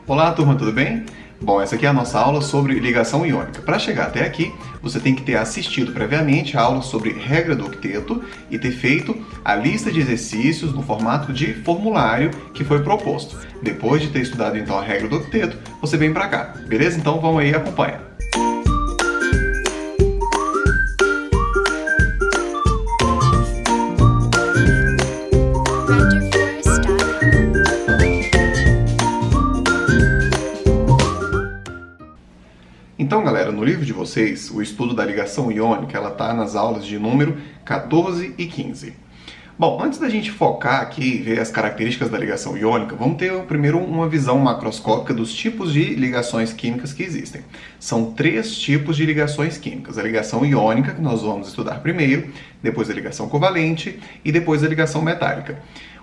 Olá, turma, tudo bem? Bom, essa aqui é a nossa aula sobre ligação iônica. Para chegar até aqui, você tem que ter assistido previamente a aula sobre regra do octeto e ter feito a lista de exercícios no formato de formulário que foi proposto. Depois de ter estudado então a regra do octeto, você vem para cá, beleza? Então vamos aí e acompanha. Então, galera, no livro de vocês, o estudo da ligação iônica, ela está nas aulas de número 14 e 15. Bom, antes da gente focar aqui e ver as características da ligação iônica, vamos ter primeiro uma visão macroscópica dos tipos de ligações químicas que existem. São 3 tipos de ligações químicas. A ligação iônica, que nós vamos estudar primeiro, depois a ligação covalente e depois a ligação metálica.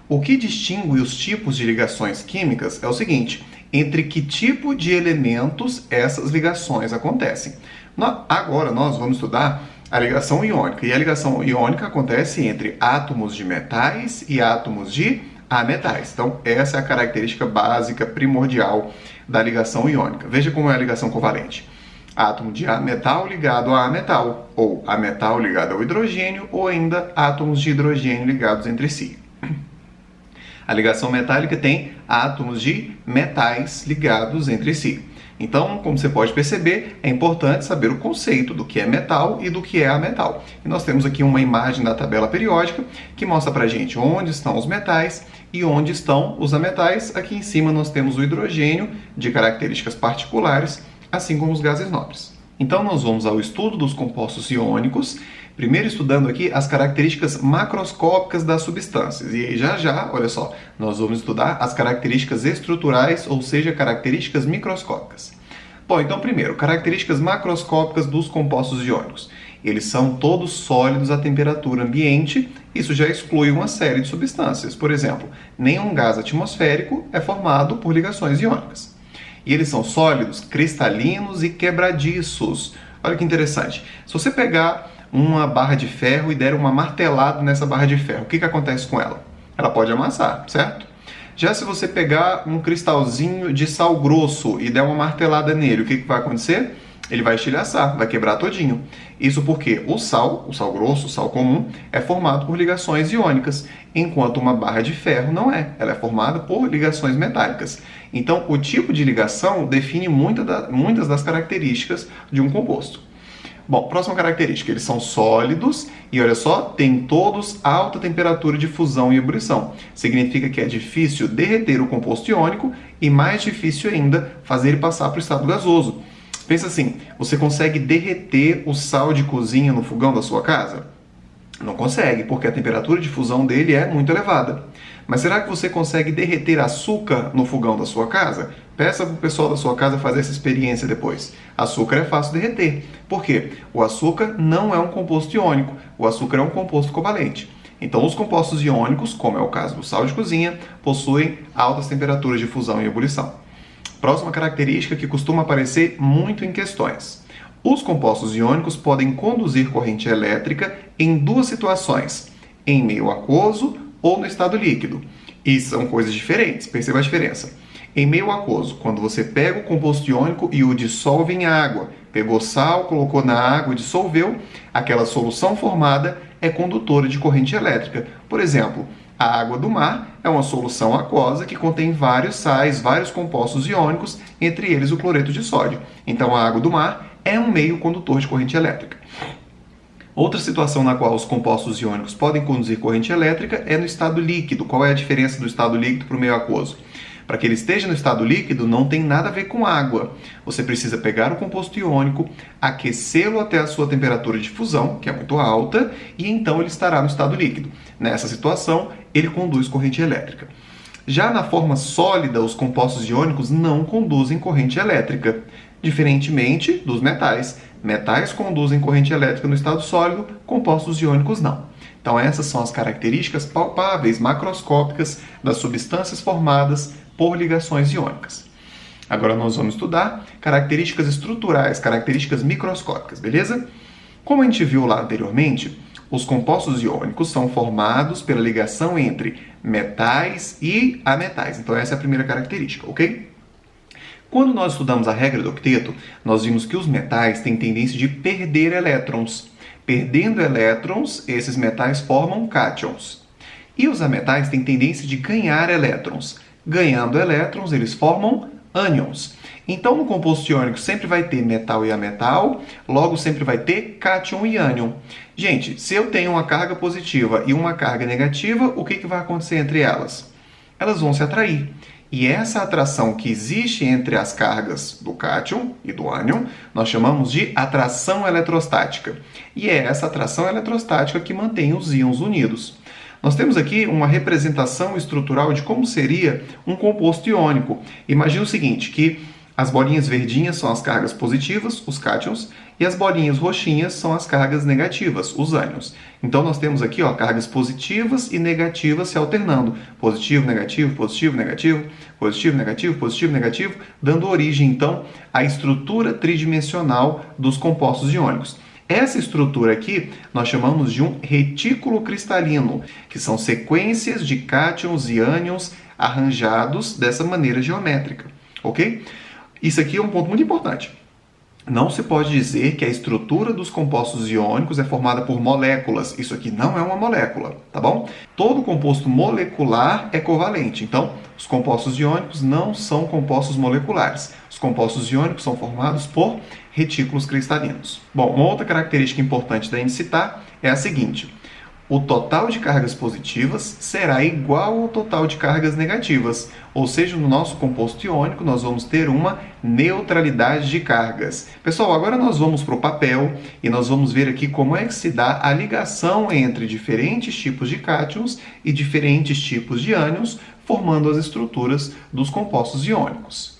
O que distingue os tipos de ligações químicas é o seguinte: entre que tipo de elementos essas ligações acontecem. Agora nós vamos estudar a ligação iônica. E a ligação iônica acontece entre átomos de metais e átomos de ametais. Então, essa é a característica básica, primordial da ligação iônica. Veja como é a ligação covalente. Átomo de ametal ligado a ametal, ou ametal ligado ao hidrogênio, ou ainda átomos de hidrogênio ligados entre si. A ligação metálica tem átomos de metais ligados entre si. Então, como você pode perceber, é importante saber o conceito do que é metal e do que é ametal. E nós temos aqui uma imagem da tabela periódica que mostra pra gente onde estão os metais e onde estão os ametais. Aqui em cima nós temos o hidrogênio de características particulares, assim como os gases nobres. Então, nós vamos ao estudo dos compostos iônicos, primeiro estudando aqui as características macroscópicas das substâncias. E aí já, olha só, nós vamos estudar as características estruturais, ou seja, características microscópicas. Bom, então primeiro, características macroscópicas dos compostos iônicos. Eles são todos sólidos à temperatura ambiente, isso já exclui uma série de substâncias. Por exemplo, nenhum gás atmosférico é formado por ligações iônicas. E eles são sólidos, cristalinos e quebradiços. Olha que interessante. Se você pegar uma barra de ferro e der uma martelada nessa barra de ferro, o que acontece com ela? Ela pode amassar, certo? Já se você pegar um cristalzinho de sal grosso e der uma martelada nele, o que vai acontecer? Ele vai estilhaçar, vai quebrar todinho. Isso porque o sal grosso, o sal comum, é formado por ligações iônicas, enquanto uma barra de ferro não é. Ela é formada por ligações metálicas. Então, o tipo de ligação define muitas das características de um composto. Bom, próxima característica, eles são sólidos e, olha só, tem todos alta temperatura de fusão e ebulição. Significa que é difícil derreter o composto iônico e mais difícil ainda fazer ele passar para o estado gasoso. Pensa assim, você consegue derreter o sal de cozinha no fogão da sua casa? Não consegue, porque a temperatura de fusão dele é muito elevada. Mas será que você consegue derreter açúcar no fogão da sua casa? Peça para o pessoal da sua casa fazer essa experiência depois. Açúcar é fácil derreter. Por quê? O açúcar não é um composto iônico, o açúcar é um composto covalente. Então, os compostos iônicos, como é o caso do sal de cozinha, possuem altas temperaturas de fusão e ebulição. Próxima característica que costuma aparecer muito em questões. Os compostos iônicos podem conduzir corrente elétrica em 2 situações, em meio aquoso ou no estado líquido. E são coisas diferentes, perceba a diferença. Em meio aquoso, quando você pega o composto iônico e o dissolve em água, pegou sal, colocou na água e dissolveu, aquela solução formada é condutora de corrente elétrica. Por exemplo, a água do mar é uma solução aquosa que contém vários sais, vários compostos iônicos, entre eles o cloreto de sódio. Então, a água do mar é um meio condutor de corrente elétrica. Outra situação na qual os compostos iônicos podem conduzir corrente elétrica é no estado líquido. Qual é a diferença do estado líquido para o meio aquoso? Para que ele esteja no estado líquido, não tem nada a ver com água. Você precisa pegar o composto iônico, aquecê-lo até a sua temperatura de fusão, que é muito alta, e então ele estará no estado líquido. Nessa situação, ele conduz corrente elétrica. Já na forma sólida, os compostos iônicos não conduzem corrente elétrica, diferentemente dos metais. Metais conduzem corrente elétrica no estado sólido, compostos iônicos não. Então, essas são as características palpáveis, macroscópicas das substâncias formadas por ligações iônicas. Agora nós vamos estudar características estruturais, características microscópicas, beleza? Como a gente viu lá anteriormente, os compostos iônicos são formados pela ligação entre metais e ametais. Então essa é a primeira característica, ok? Quando nós estudamos a regra do octeto, nós vimos que os metais têm tendência de perder elétrons. Perdendo elétrons, esses metais formam cátions. E os ametais têm tendência de ganhar elétrons. Ganhando elétrons, eles formam ânions. Então, no composto iônico sempre vai ter metal e ametal, logo sempre vai ter cátion e ânion. Gente, se eu tenho uma carga positiva e uma carga negativa, o que vai acontecer entre elas? Elas vão se atrair. E essa atração que existe entre as cargas do cátion e do ânion, nós chamamos de atração eletrostática. E é essa atração eletrostática que mantém os íons unidos. Nós temos aqui uma representação estrutural de como seria um composto iônico. Imagina o seguinte, que as bolinhas verdinhas são as cargas positivas, os cátions, e as bolinhas roxinhas são as cargas negativas, os ânions. Então nós temos aqui cargas positivas e negativas se alternando. Positivo, negativo, positivo, negativo, positivo, negativo, positivo, negativo, dando origem então à estrutura tridimensional dos compostos iônicos. Essa estrutura aqui nós chamamos de um retículo cristalino, que são sequências de cátions e ânions arranjados dessa maneira geométrica, ok? Isso aqui é um ponto muito importante. Não se pode dizer que a estrutura dos compostos iônicos é formada por moléculas. Isso aqui não é uma molécula, tá bom? Todo composto molecular é covalente. Então, os compostos iônicos não são compostos moleculares. Os compostos iônicos são formados por retículos cristalinos. Bom, uma outra característica importante da gente citar é a seguinte. O total de cargas positivas será igual ao total de cargas negativas, ou seja, no nosso composto iônico nós vamos ter uma neutralidade de cargas. Pessoal, agora nós vamos para o papel e nós vamos ver aqui como é que se dá a ligação entre diferentes tipos de cátions e diferentes tipos de ânions, formando as estruturas dos compostos iônicos.